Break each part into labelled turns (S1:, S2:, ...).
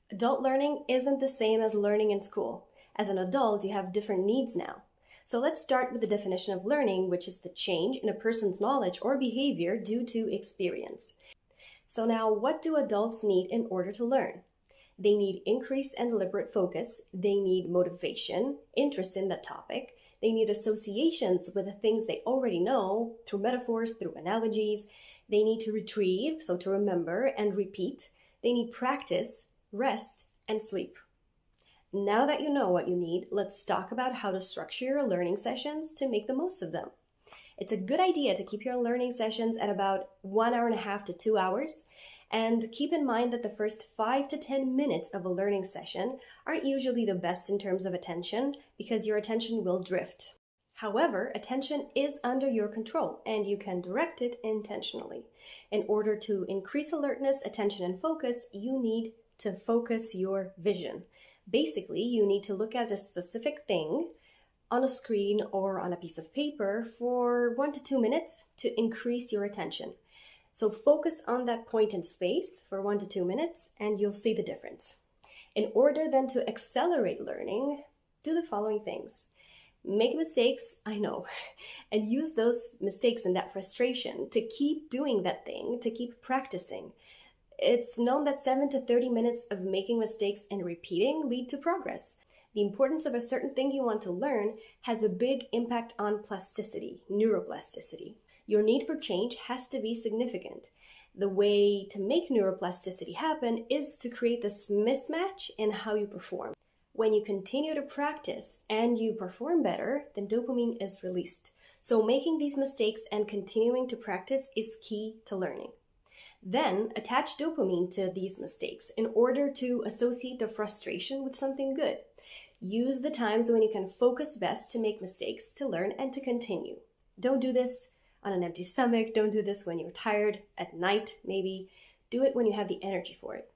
S1: Adult learning isn't the same as learning in school. As an adult, you have different needs now. So let's start with the definition of learning, which is the change in a person's knowledge or behavior due to experience. So now, what do adults need in order to learn? They need increased and deliberate focus. They need motivation, interest in that topic. They need associations with the things they already know through metaphors, through analogies. They need to retrieve, so to remember and repeat. They need practice, rest, and sleep. Now that you know what you need, let's talk about how to structure your learning sessions to make the most of them. It's a good idea to keep your learning sessions at about 1.5 hours to 2 hours. And keep in mind that the first 5 to 10 minutes of a learning session aren't usually the best in terms of attention because your attention will drift. However, attention is under your control and you can direct it intentionally. In order to increase alertness, attention, and focus, you need to focus your vision. Basically, you need to look at a specific thing on a screen or on a piece of paper for 1 to 2 minutes to increase your attention. So focus on that point in space for 1 to 2 minutes and you'll see the difference. In order then to accelerate learning, do the following things. Make mistakes, I know, and use those mistakes and that frustration to keep doing that thing, to keep practicing. It's known that 7 to 30 minutes of making mistakes and repeating lead to progress. The importance of a certain thing you want to learn has a big impact on plasticity, neuroplasticity. Your need for change has to be significant. The way to make neuroplasticity happen is to create this mismatch in how you perform. When you continue to practice and you perform better, then dopamine is released. So making these mistakes and continuing to practice is key to learning. Then attach dopamine to these mistakes in order to associate the frustration with something good. Use the times when you can focus best to make mistakes, to learn, and to continue. Don't do this on an empty stomach. Don't do this when you're tired at night, maybe. Do it when you have the energy for it.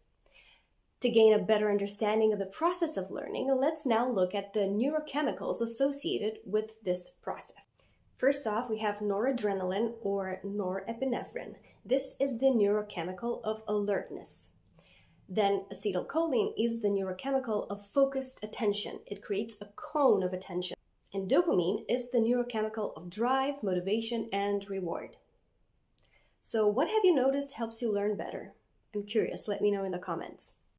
S1: To gain a better understanding of the process of learning, let's now look at the neurochemicals associated with this process. First off, we have noradrenaline or norepinephrine. This is the neurochemical of alertness. Then acetylcholine is the neurochemical of focused attention. It creates a cone of attention. And dopamine is the neurochemical of drive, motivation, and reward. So what have you noticed helps you learn better? I'm curious, let me know in the comments.